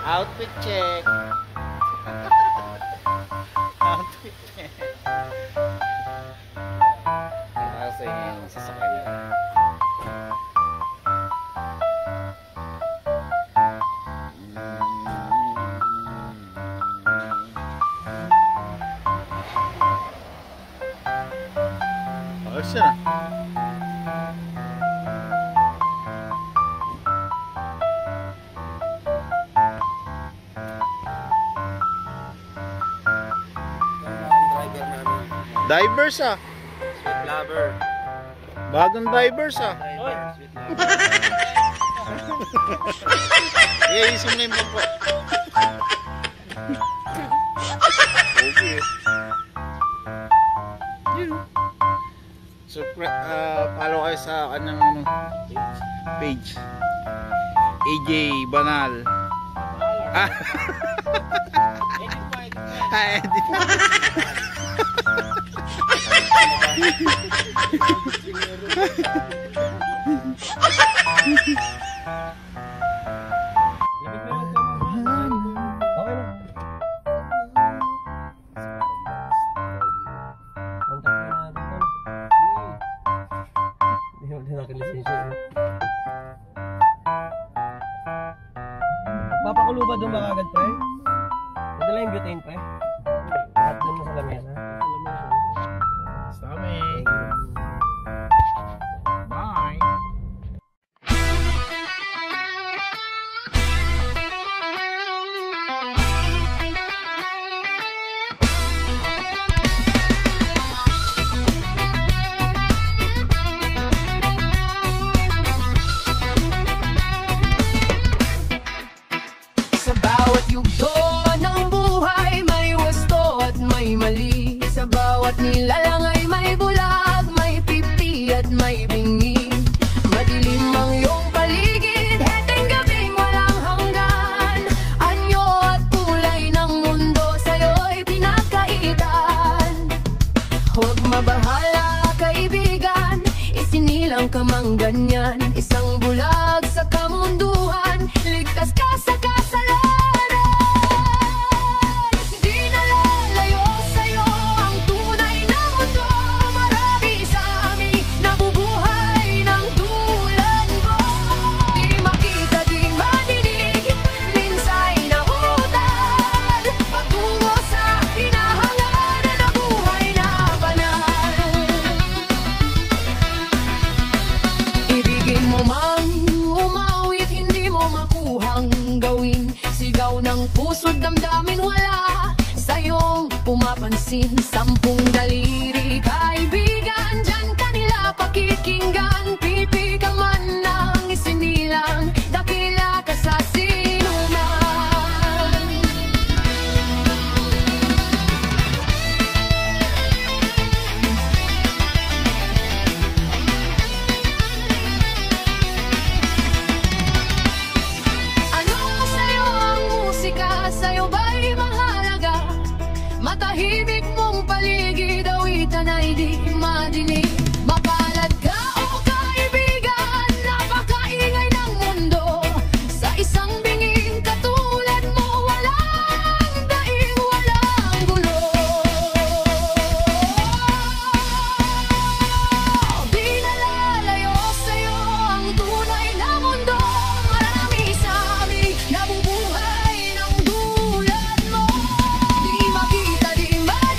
Outfit check. Outfit check. Nasa yung sasakyan niya. Ayos na. Divers ah. Sweet lover. Bagong divers ah. Oy. Sweet lover. Iisim na yung pampo. Okay. Yun. So, follow kayo sa kanyang page. AJ Banal. Ah. Edit mo. Papakulo ba doon ba kagad, pre? Madala yung butane, pre? At doon mo sa lamesa. Sa amin. Bye. Sa bawat yugto ng buhay may wasto at may mali. Sa bawat nilalang ay may bulag, may pipi at may bingi. Madilim ang iyong paligid, heteng gabing walang hanggan. Anyo at kulay ng mundo sa'yo'y pinagkaitan. Huwag mabahala kaibigan, isinilang ka mang ganyan. Isang bulag sa kamunduhan, ligtas ka sa kasalanan. Di na lalayo sa'yo ang tunay na mundo. Marami sa amin nabubuhay ng tulad mo. Di makita, di madinig, minsa'y nahutan. Patungo sa hinahanganan na buhay na banal. Ibigin mo mang umawit, hindi mo makuhang gawin. Sigaw ng puso't damdamin, wala sa'yong pumapansin. Sampung daliri, kaibigan, dyan kanila pakikinggan. Pipi ka man lang isinilang, dakila ka sa sinuman. Ano sa'yo ang musika? Sa'yo ba'y mahalaga? Matahimik mong paligid, awitan ay di madinig. Mapalad ka o kaibigan, napakaingay ng mundo. Sa isang binging katulad mo, walang daing, walang gulo. Di na lalayo sa'yo ang tunay na mundo. Marami sa amin nabubuhay ng tulad mo. Di makita, di madinig,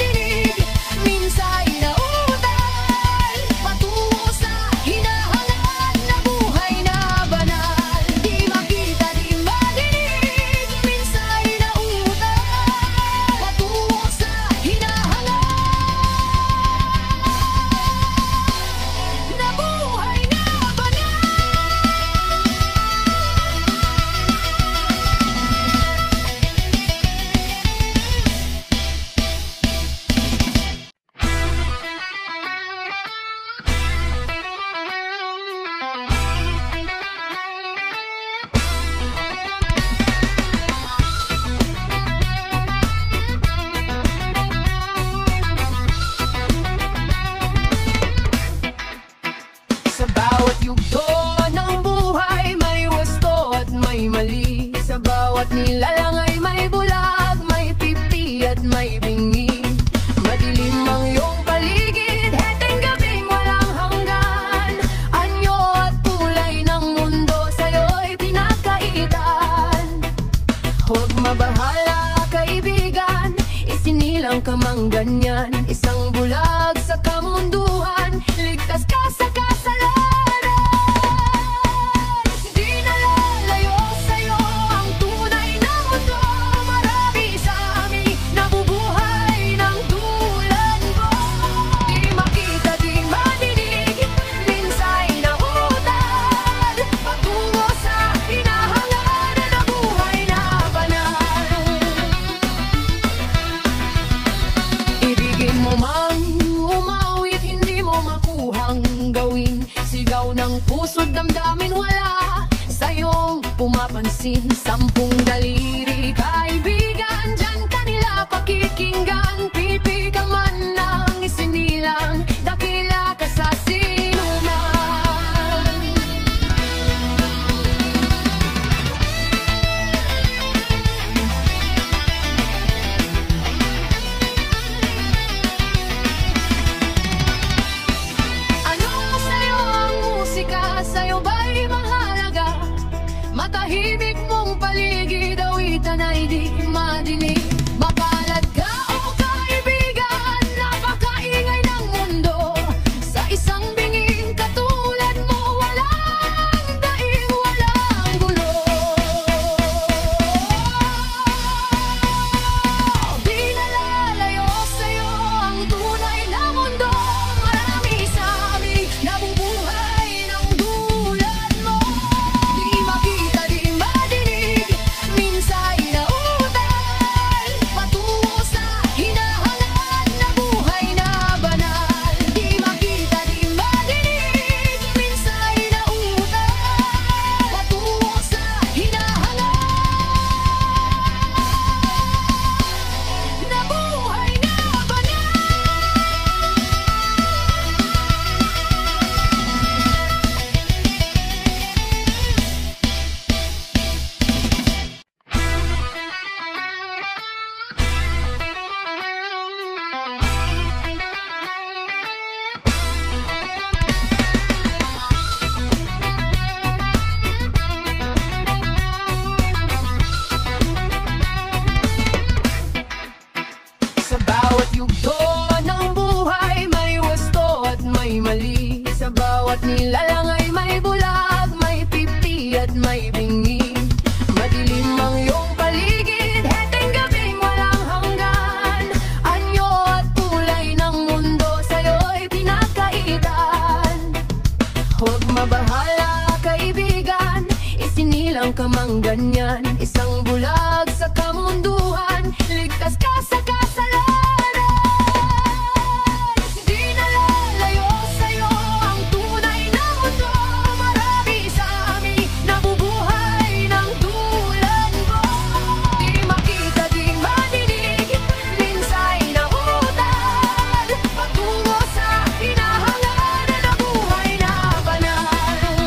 Sa bawat nilalang ay may bulag, may pipi at may bingi. Madilim ang iyong paligid, heteng gabing walang hanggan. Anyo at kulay ng mundo sa'yo'y pinagkaitan. Huwag mabahala kaibigan, isinilang ka mang ganyan. Isang bulag sa kamunduhan, ligtas ka sa kasalanan. Di nalalayo sa'yo ang tunay na mundo. Marami sa amin nabubuhay ng tulad mo. Di makita, di madinig, minsa'y nautad, patungo sa hinahangan na buhay na banal. Ibigin mo mang umawit, hindi mo makuhang gawin. Sigaw ng puso't damdamin, wala sa'yong pumapansin. Sampung daliri kaibigan, dyan kanila pakikinggan. Pipi ka man lang isinilang, dakila ka sa sinuman. Ano sa'yo ang musika? Sa'yo ba'y mahalaga? Matahimik mong paligid, awitan ay di madinig. Mapalad ka o kaibigan, napakaingay ng mundo. Sa isang binging katulad mo, walang daing, walang gulo. Di nalalayo sa'yo ang tunay na mundo. Marami sa amin nabubuhay ng tulad mo. Di makita, di madinig, minsa'y nautad, patungo sa hinahangan na buhay na banal. Di makita, di madinig, minsa'y nautad, patungo sa hinahangan na buhay na banal. Sa bawat yugto ng buhay may wasto at may mali. Sa bawat nilalang ay may bulag, may pipi at may bingi. Madilim ang iyong paligid, heteng gabing walang hanggan. Anyo at kulay ng mundo sa'yo'y pinagkaitan. Huwag mabahala kaibigan, isinilang ka mang ganyan. Isang bulag sa kamunduhan, ligtas ka sa kasalanan. Di nalalayo sa'yo ang tunay na mundo. Marami sa amin nabubuhay ng tulad mo. Di makita, di madinig, minsa'y nautad, patungo sa hinahangan na buhay na banal.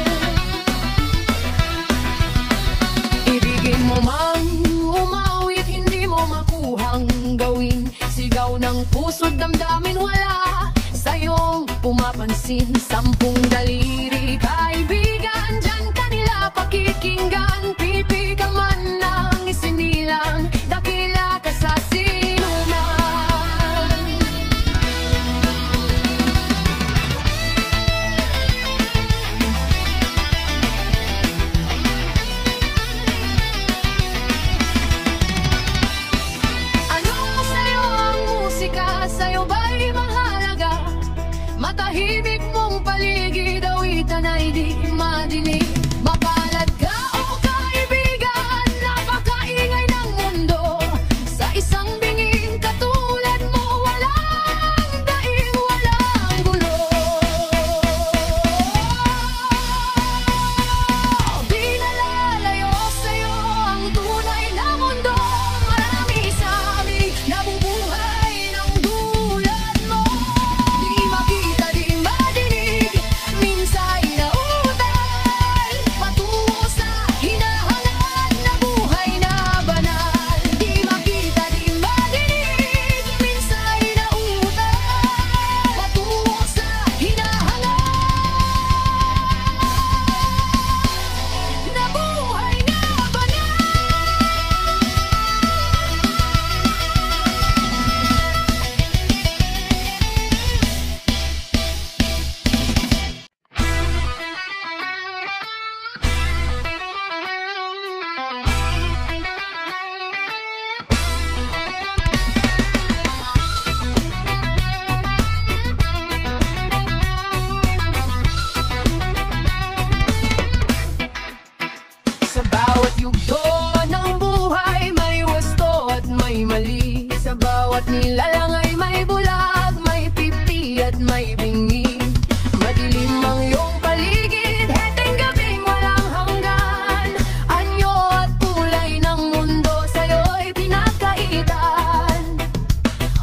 Ibigin mo mang umawit, hindi mo makuhang gawin. Sigaw ng puso't damdamin, wala sa'yong pumapansin. Sampung daliri kaibigan, dyan kanila pakikinggan. Pipi ka man lang isinilang, dakila ka sa sinuman. Ano sa'yo ang musika? Sa'yo ba'y mahalaga? Matahimik mong paligid, awitan ay di madinig. Mapalad ka o kaibigan, napakaingay ng mundo. Sa isang binging katulad mo, walang daing, walang gulo. Di nalalayo sa'yo ang tunay na mundo. Marami sa amin nabubuhay ng tulad mo. Di makita, di bawat nilalang ay may bulag, may pipi at may bingi. Madilim ang iyong paligid, heteng gabing walang hanggan. Anyo at kulay ng mundo sa'yo'y pinagkaitan.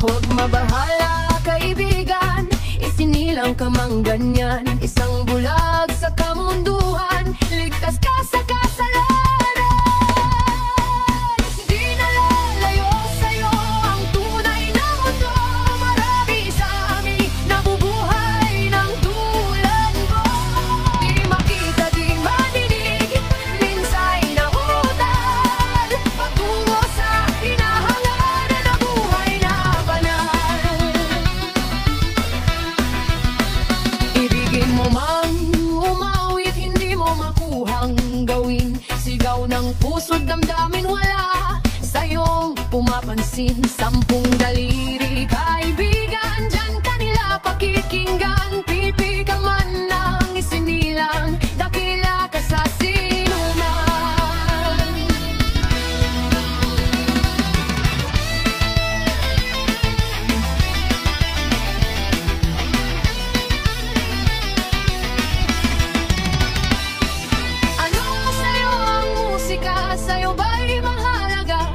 Huwag mabahala kaibigan, isinilang ka mang ganyan. Isang bulag sa kamunduhan, ligtas ka sa kasalanan. Di nalalayo sa'yo ang tunay na mundo. Marami sa amin nabubuhay ng tulad mo. Di makita, di madinig, minsa'y nautad, patungo sa hinahangaran na buhay na banal. Ibigin mo mang umawit, hindi mo makuhang gawin. Sigaw ng puso't damdamin, wala sa'yong pumapansin. Sampung daliri kaibigan, dyan kanila pakikinggan. Pipi ka man lang isinilang, dakila ka sa sinuman. Ano sa'yo ang musika? Sa'yo ba'y mahalaga?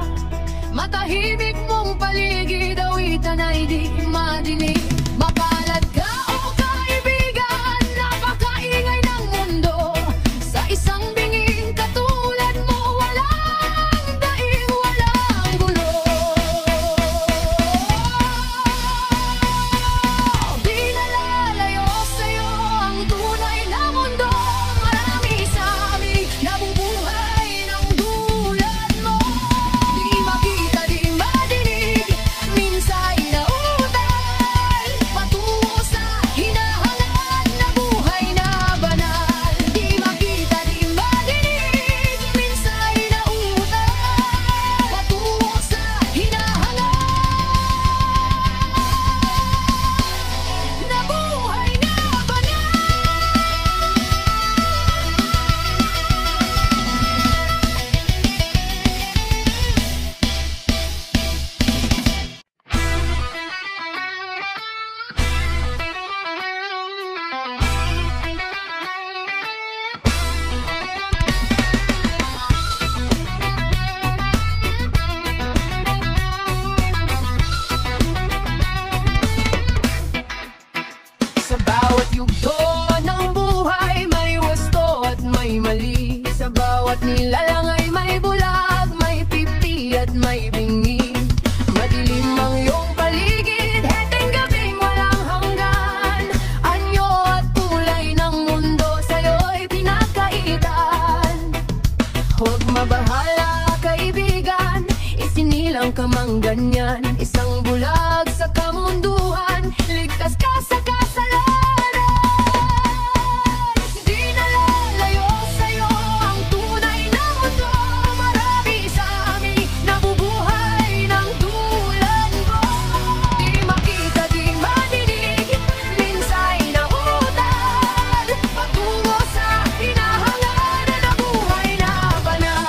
Matahimik mong paligid, awitan ay di madinig. Mapalad ka o kaibigan, napakaingay ng mundo. Sa isang binging katulad mo, walang daing, walang gulo. Di nalalayo sa'yo ang tunay na mundo. Marami sa amin nabubuhay ng tulad mo. Di makita, di madinig, minsa'y nautad, patungo sa hinahangat na buhay na banal. Di makita, di madinig, minsa'y nautad, patungo sa hinahangat na buhay na banal. Sa bawat yugto ng buhay, may wasto at may mali. Sa bawat nilalang ay may bulag, may pipi at may bingi. Madilim ang iyong paligid, heteng gabing walang hanggan. Anyo at kulay ng mundo sa'yo'y pinagkaitan. Huwag mabahala kaibigan, isinilang ka mang ganyan. Isang bulag sa kamunduhan, ligtas ka sa kasalanan. Di nalalayo sa'yo ang tunay na mundo. Marami sa amin nabubuhay ng tulad mo. Di makita, di madinig, minsa'y nautad, patungo sa hinahangaran na buhay na banal.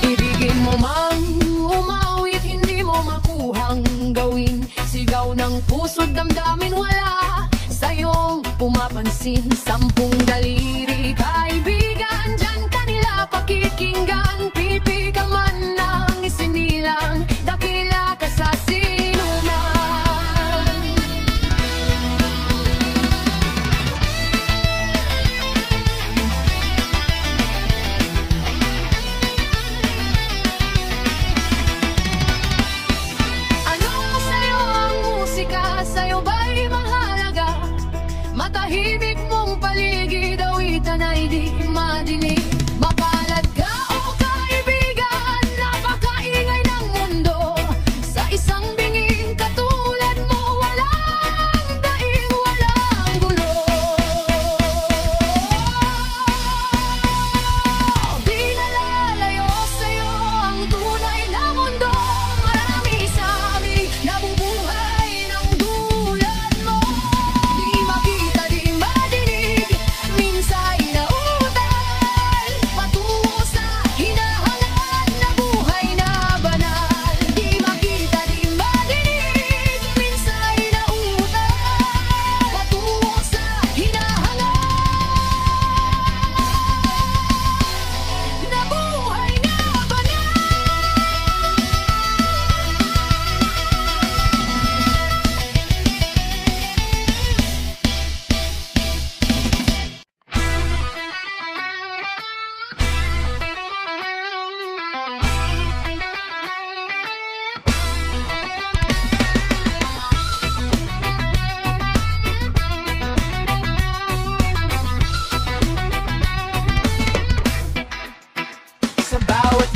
Ibigin mo mang umawit, hindi mo makuhang gawin. Sigaw ng puso't damdamin, wala sa'yong pumapansin. Sampung daliri kaibigan, dyan kanila pakikinggan. Pipi ka man lang isinilang, dakila ka sa sinuman. Ano sa'yo ang musika? Sa'yo ba'y mahalaga? Matahimik mong paligid, awitan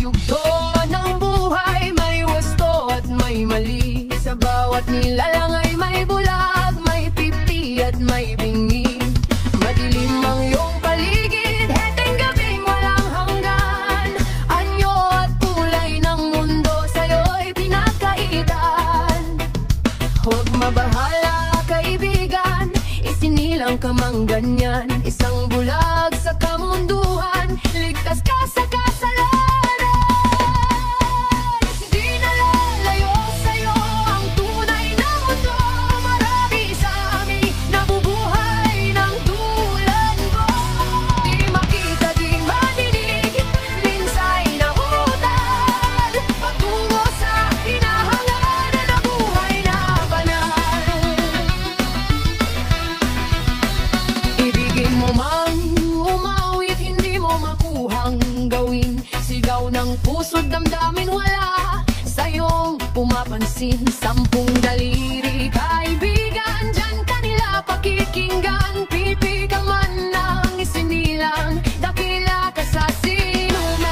yugto ng buhay, may wasto at may mali. Sa bawat nilalang ay may bulag, may pipi at may bingi. Madilim ang iyong paligid, heteng gabing walang hanggan. Anyo at kulay ng mundo sa'yo'y pinagkaitan. Huwag mabahala kaibigan, isinilang ka mang ganyan. Isang bulag sa kamunduhan, ligtas ka sa kasalanan. Di na lalayo sa'yo ang tunay na mundo. Marami sa amin nabubuhay ng tulad mo. Di makita, di madinig, minsay na utad, patungo sa hinahangaan na buhay na banal. Ibigin mo man umawit, hindi mo makuhang gawin. Sigaw ng puso't damdamin, wala sa'yong pumapansin. Sampung daliri kaibigan, dyan kanila pakikinggan. Pipi ka man lang isinilang, dakila ka sa sinuman.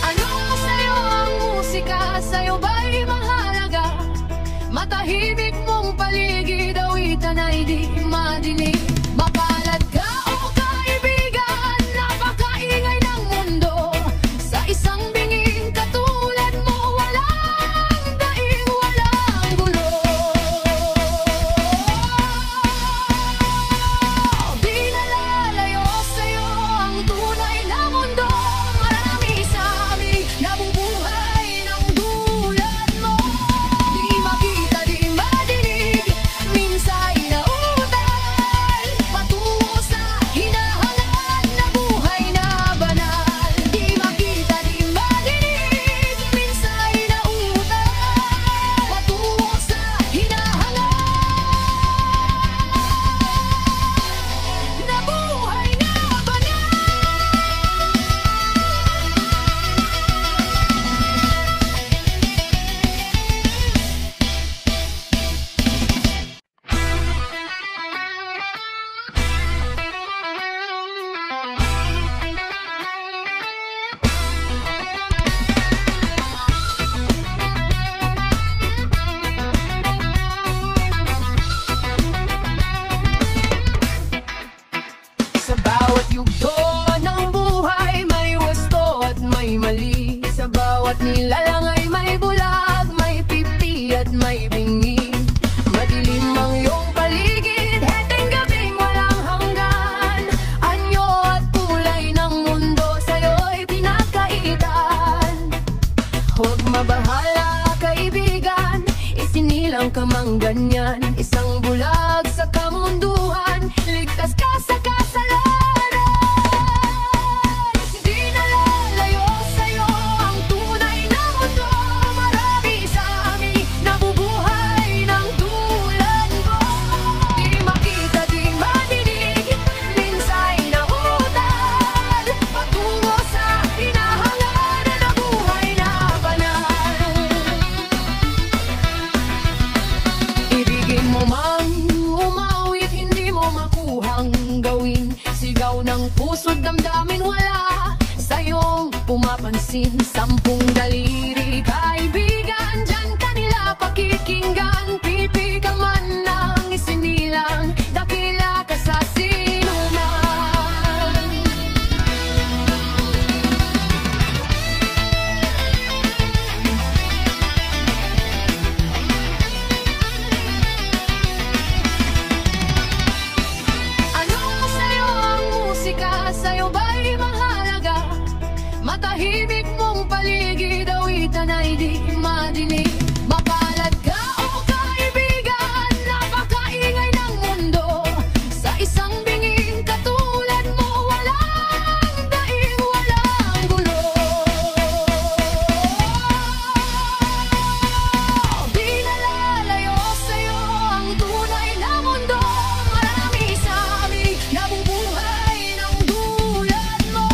Ano sa'yo ang musika? Sa'yo ba'y mahalaga? Matahimik mong paligid, awitan ay di madinig. Mapalad ka o kaibigan, napakaingay ng mundo. Sa isang binging katulad mo, walang daing, walang gulo. Di na lalayo sa'yo ang tunay na mundo. Marami sa amin nabubuhay ng tulad mo. Di makita, di madinig, minsay na utad, patungo sa hinahangaan na buhay na banal. Di makita, di madinig, minsay na utad, patungo sa hinahangaan na buhay na banal. Sa bawat yugto ng buhay, may wasto at may mali. Sa bawat nilalang ay may bulag, may pipi at may bingi. Madilim ang iyong paligid, heteng gabing walang hanggan. Anyo at kulay ng mundo sa'yo'y pinagkaitan. Huwag mabahala kaibigan, isinilang ka mang ganyan. Isang bulag sa kamunduhan, ligtas ka sa kasalanan. Di na lalayo sa'yo ang tunay na mundo. Marami sa amin nabubuhay ng tulad mo. Di makita, di madinig, minsay na utad, patungo sa hinahangaan na buhay na banal. Ibigin mo man umawit, hindi mo makuhang gawin. Sigaw ng puso't damdamin, wala sa'yong pumapansin. Sampung daliri kaibigan, dyan kanila pakikinggan. Pipi ka man lang isinilang, dakila ka sa sinuman. Ano sa'yo ang musika? Sa'yo ba'y mahalaga? Matahimik mong paligid, awitan ay di madinig. Mapalad ka o kaibigan, napakaingay ng mundo. Sa isang binging katulad mo, walang daing, walang gulo. Di na lalayo sa'yo ang tunay na mundo. Marami sa amin nabubuhay ng tulad mo.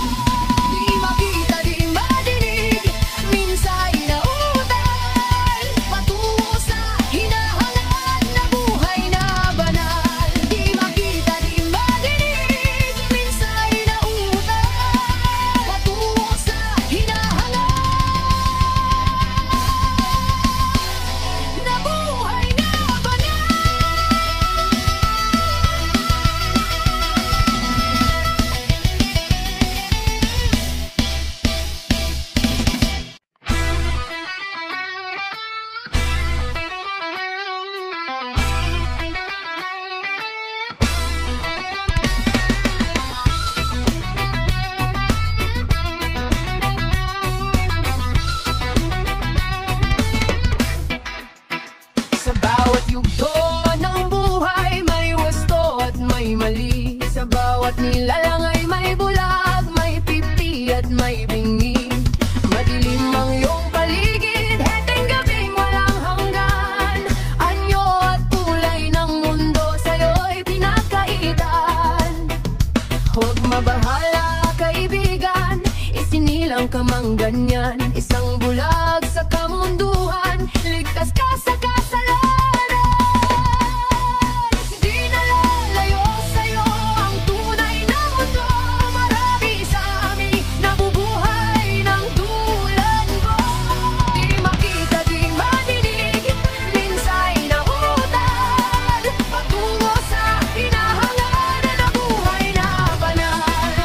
Di makita, di madinig, minsay na utad, mang ganyan. Isang bulag sa kamunduhan, ligtas ka sa kasalanan. Di na lalayo sa'yo ang tunay na mundo. Marami sa amin nabubuhay ng tulad mo. Di makita, di madinig, minsa'y nautad, patungo sa hinahangaan na buhay na banal.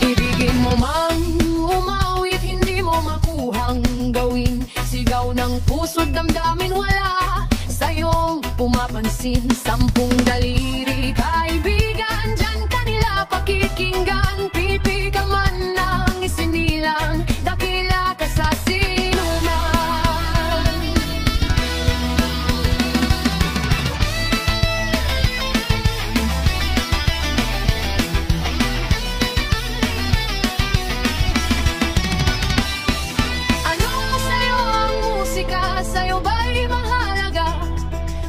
Ibigin mo mang umawit, hindi mo makuhang gawin. Sigaw ng puso't damdamin, wala sa'yong pumapansin. Sampung daliri, kaibigan, dyan kanila pakikinggan. Pipi ka man ng isinilang, dakila ka sa sinuman. Ano sa'yo ang musika? Sa'yo ba'y mahalaga?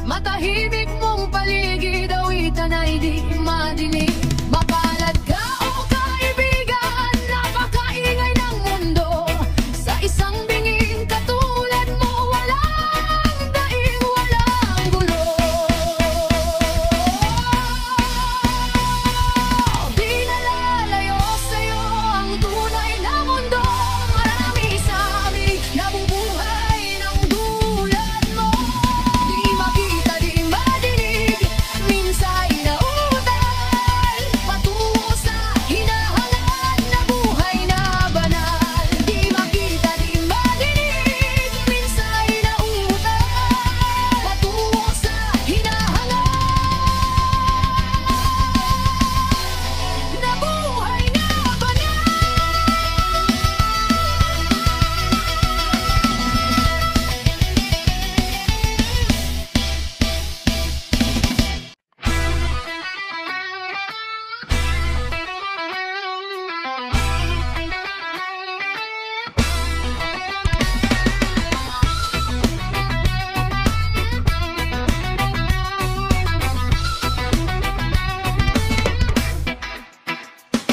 Matahimik mong paligid, awitan ay di madinig. Mapalad ka o kaibigan, napakaingay ng mundo. Sa isang binging katulad mo, walang daing, walang gulo. Di na lalayo sa'yo ang tunay na mundo. Marami sa amin nabubuhay ng tulad mo. Di makita, di madinig, minsa'y nautad, patungo sa hinahangaan na buhay na banal. Di makita, di madinig, minsa'y nautad, patungo sa hinahangaan na buhay na banal.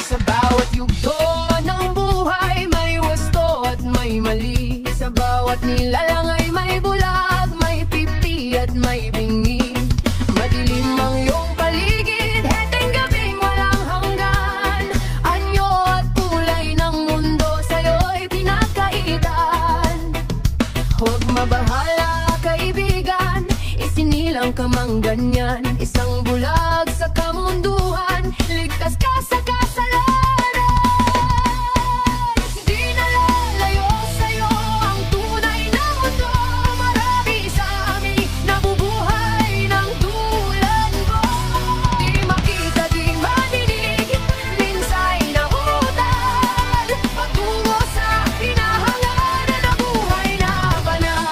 Sa bawat yugto ng buhay may wasto at may mali. Sa bawat nilalang ay may bulag, may pipi at may bingi. Madilim ang iyong paligid, heteng gabing walang hanggan. Anyo at kulay ng mundo sa'yo'y pinagkaitan. Huwag mabahala kaibigan, isinilang ka mang ganyan. Isang bulag sa kamunduhan, ligtas ka sa kasalanan. Di na lalayo sa'yo ang tunay na mundo. Marami sa amin nabubuhay ng tulad mo. Di makita, di madinig, minsa'y nautad, patungo sa hinahangaan na buhay na banal.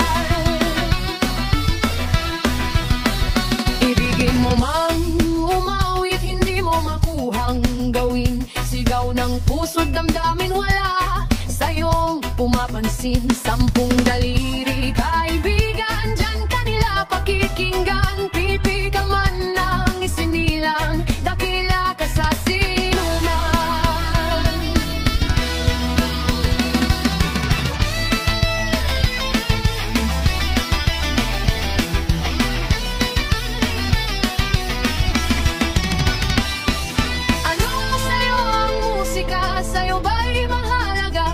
Ibigin mo mang umawit, hindi mo makuhang gawin. Sigaw ng puso't damdamin, wala sa'yong pumapansin. Sampung daliri, kaibigan, dyan kanila pakikinggan. Pipi ka man ng isinilang, dakila ka sa sinuman. Ano sa'yo ang musika? Sa'yo ba'y mahalaga?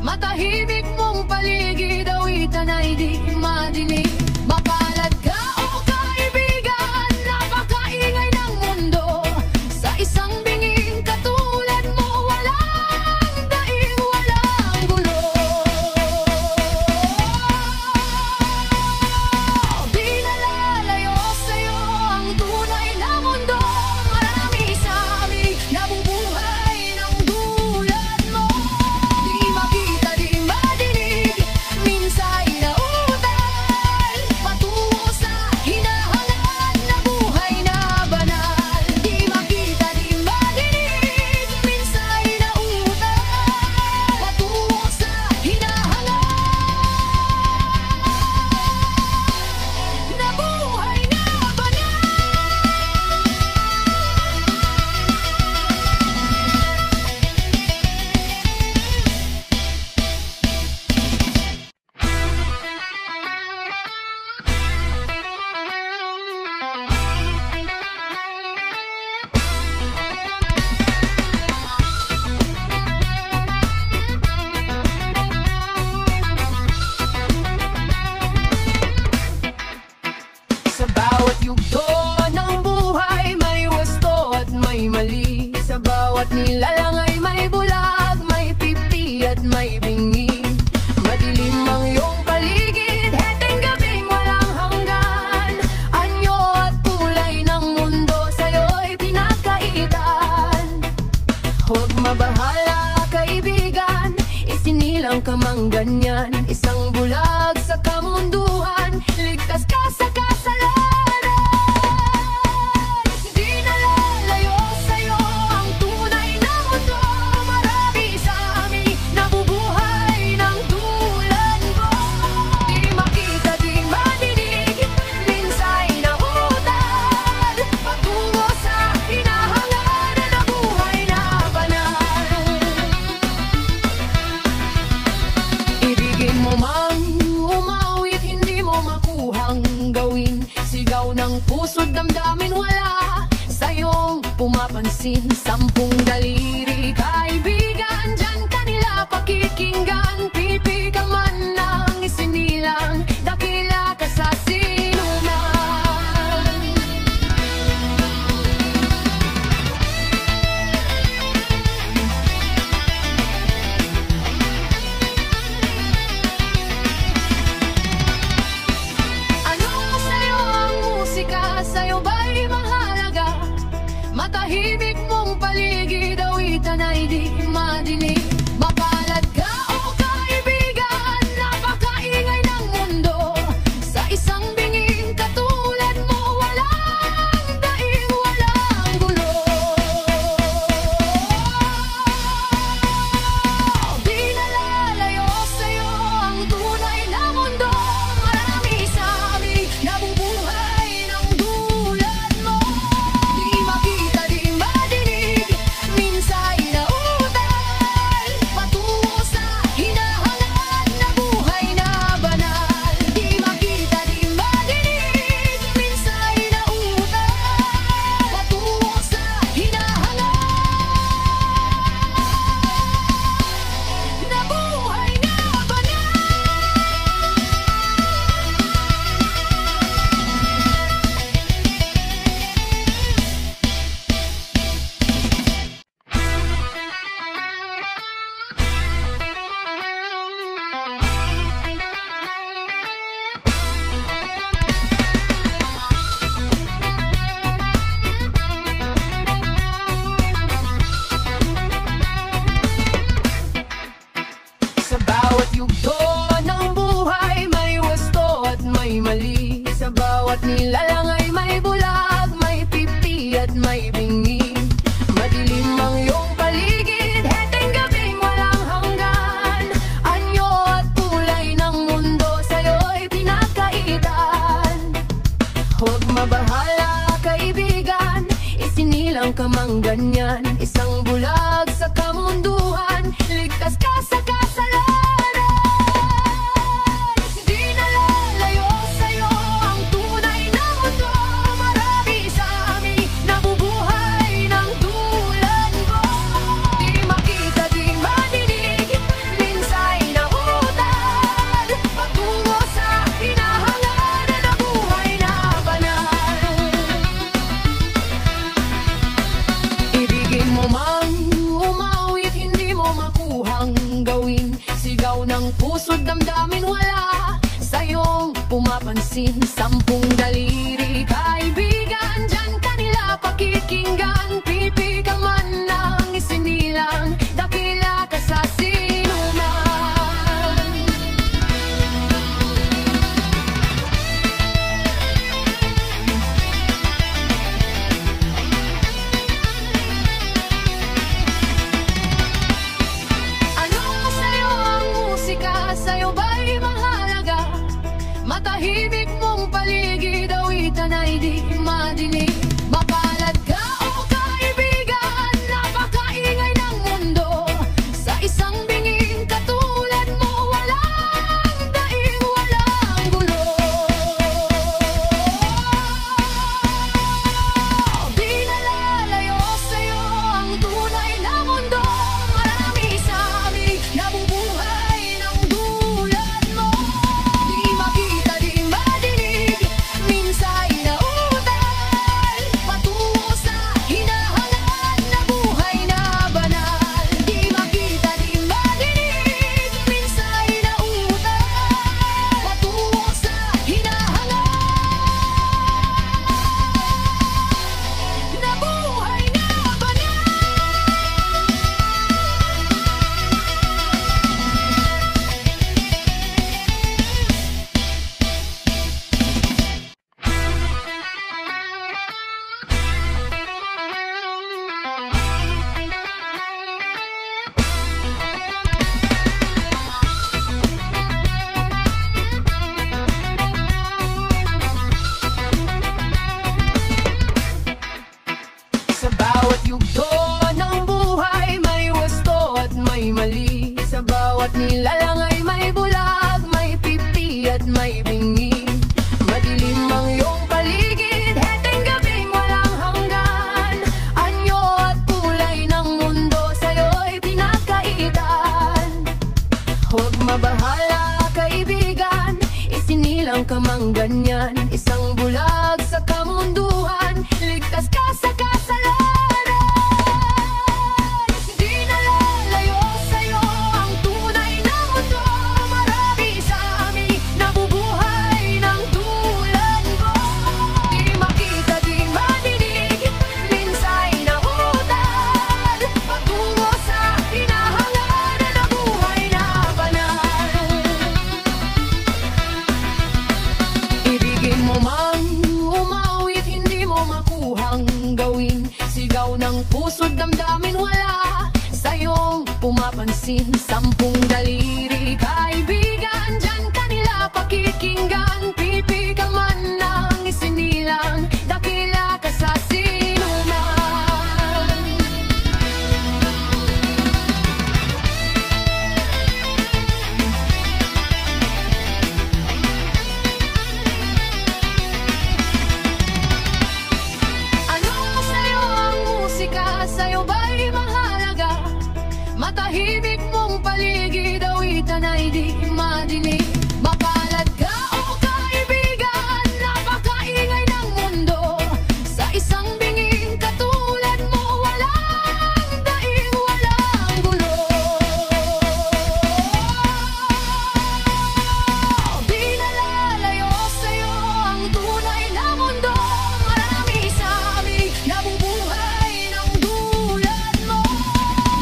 Matahimik mong paligid, awitan ay di madinig. Mapalad ka o kaibigan, napakaingay ng mundo. Sa isang binging katulad mo, walang daing, walang gulo. Di na lalayo sa'yo ang tunay na mundo. Marami sa amin nabubuhay ng tulad mo. Di makita, di madinig, minsa'y nautad, Huwag mabahala kaibigan, isinilang ka mang ganyan. Isang bulag sa kamunduhan, ligtas ka sa kasalanan. Di nalalayo sa'yo ang tunay na mundo. Marami sa amin nabubuhay ng tulad mo. Di makita, di madinig, minsay nautad, patungo sa hinahangaran na buhay na banal. Ibigin mo mang umawit, hindi mo makuhang gawin. Sigaw ng puso't damdamin, wala sa'yong pumapansin. Sampung daliri kaibigan, dyan kanila pakikinggan. Pipi ka man lang isinilang, dakila ka sa sinuman. Ano sa'yo ang musika? Sa'yo ba'y mahalaga? Matahimik mong paligid, awitan ay di madinig. Mapalad ka o kaibigan, napakaingay ng mundo. Sa isang bingin katulad mo, walang daing, walang gulo. Di nalalayo sa'yo ang tunay na mundo. Marami sa amin nabubuhay ng tulad mo. Di makita, di madinig, minsay nautad, patungo sa hinahangat na buhay na banal. Di makita, di madinig, minsay nautad, patungo sa hinahangat na buhay na banal. Sa bawat yugto ng buhay, may wasto at may mali. Sa bawat nilalang ay may bulag, may pipi at may bingi. Madilim ang iyong paligid, heteng gabing walang hanggan. Anyo at kulay ng mundo sa'yo'y pinakaitan. Huwag mabahala kaibigan, isinilang ka mang ganyan. Isang bulag sa kamunduhan, ligtas ka sa kasalanan. Di nalalayo sa'yo ang tunay na mundo. Marami sa amin nabubuhay ng tulad mo. Di makita, di madinig, minsay nautad, patungo sa hinahangaran na buhay na banal. Ibigin mo mang umawit, hindi mo makuhang gawin. Sigaw ng puso't damdamin, wala sa'yong pumapansin. Sampung daliri kaibigan, dyan kanila pakikinggan. Pipi ka man lang isinilang, dakila ka sa sinuman. Ano sa'yo ang musika? Sa'yo ba'y mahalaga? Matahimik mong paligid, awitan ay di madinig. Mapalad ka o kaibigan, napakaingay ng mundo. Sa isang bingin katulad mo, walang daing, walang gulo. Di nalalayo sa'yo ang tunay na mundo. Marami sa amin nabubuhay ng tulad mo. Di makita, di madinig, may mali. Sa bawat nilalang ay may bulag, may pipi at may bingi. Madilim ang iyong paligid, heteng gabing walang hanggan. Anyo at kulay ng mundo sa'yo'y pinagkaitan. Huwag mabahala kaibigan, isinilang ka mang ganyan. Isang bulag sa kamunduhan, ligtas ka sa kasalanan. Di na lalayo sa'yo ang tunay na mundo. Marami sa amin nabubuhay ng tulad mo. Di makita, di madinig, minsay na utad, patungo sa hinahanganan na buhay na banal. Ibigin mo man umawit, hindi mo makuhang gawin. Sigaw ng puso't damdamin, wala sa'yong pumapansin. Sampung daliri kaibigan, dyan kanila pakikinggan. Pipi ka man ng isinilang, dakila ka sa sinuman. Ano sa'yo ang musika? Sa'yo ba'y mahalaga? Matahimik mong paligid, awitan ay di madinig. Mapalad ka o kaibigan, napakaingay ng mundo. Sa isang binging katulad mo, walang daing, walang gulo. Di na lalayo sa'yo ang tunay na mundo. Marami sa amin nabubuhay ng tulad mo.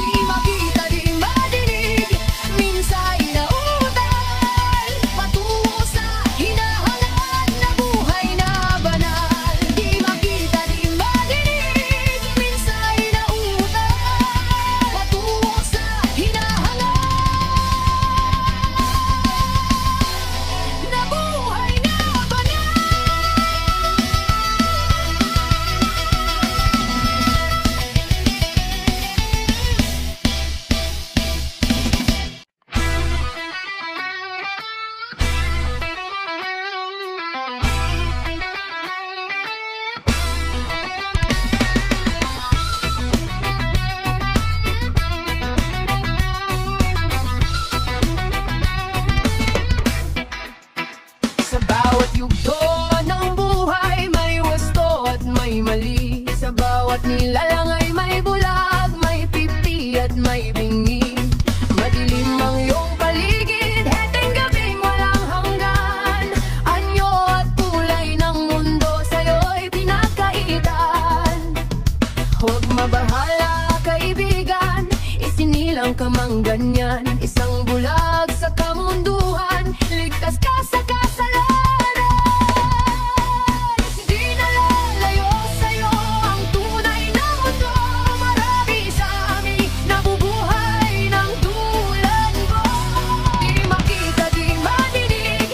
Di makita, di madinig, minsay na utad, patungo sa hinahangat na buhay na banal. Di makita, di madinig, minsay na utad, patungo sa hinahangat na buhay na banal. Sa bawat yugto ng buhay may wasto at may mali. Sa bawat nilalang ay may bulag, may pipi at may bingi. Madilim ang iyong paligid, heteng gabing walang hanggan. Anyo at kulay ng mundo sa'yo'y pinagkaitan. Huwag mabahala kaibigan, isinilang ka mang ganyan. Isang bulag sa kamunduhan, ligtas ka sa kasalanan. Di na lalayo sa'yo ang tunay na mundo. Marami sa amin nabubuhay ng tulad mo. Di makita, di madinig,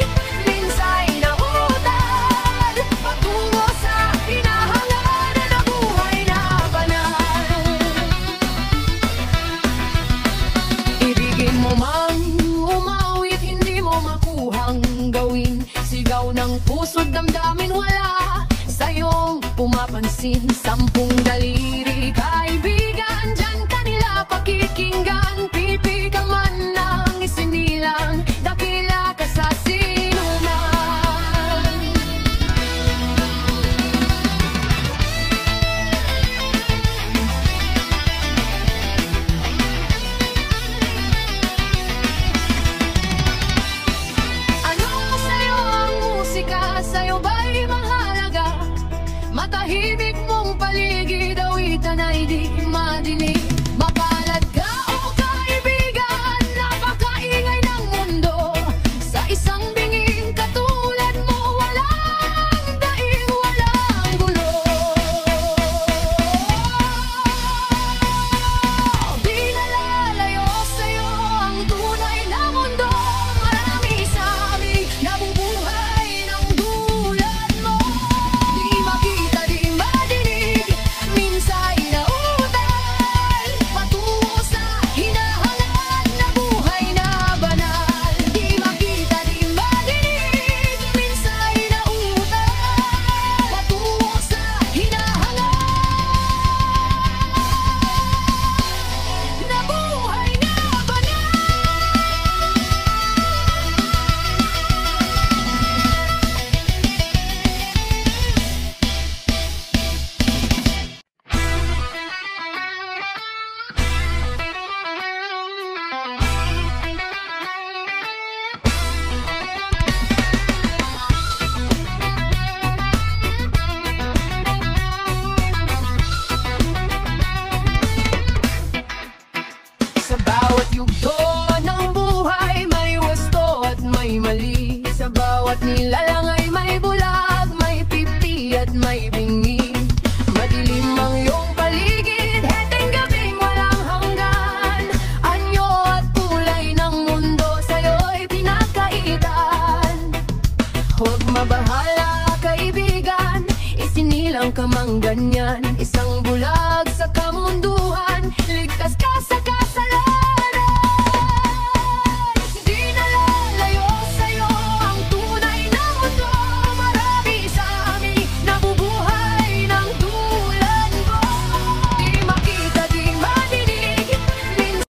minsay na utad, patungo sa hinahanganan na buhay na banal. Ibigin mo man umawit, hindi mo makuhang gawin. Sigaw ng puso't damdamin, wala sa'yong pumapansin. Sampung daliri kaibigan, dyan kanila pakikinggan. Pipi ka man ng isinilang, dakila ka sa sinuman. Ano sa'yo ang musika? Sa'yo ba'y mahalaga? Matahimik mong paligid, awitan ay di madinig. Mapalad ka o Sa bawat yugto ng buhay may wasto at may mali. Sa bawat nilalang ay may bulag, may pipi at may bingi. Madilim ang iyong paligid, heteng gabing walang hanggan. Anyo at kulay ng mundo sa'yo'y pinagkaitan. Huwag mabahala kaibigan, isinilang ka mang ganyan. Isang bulag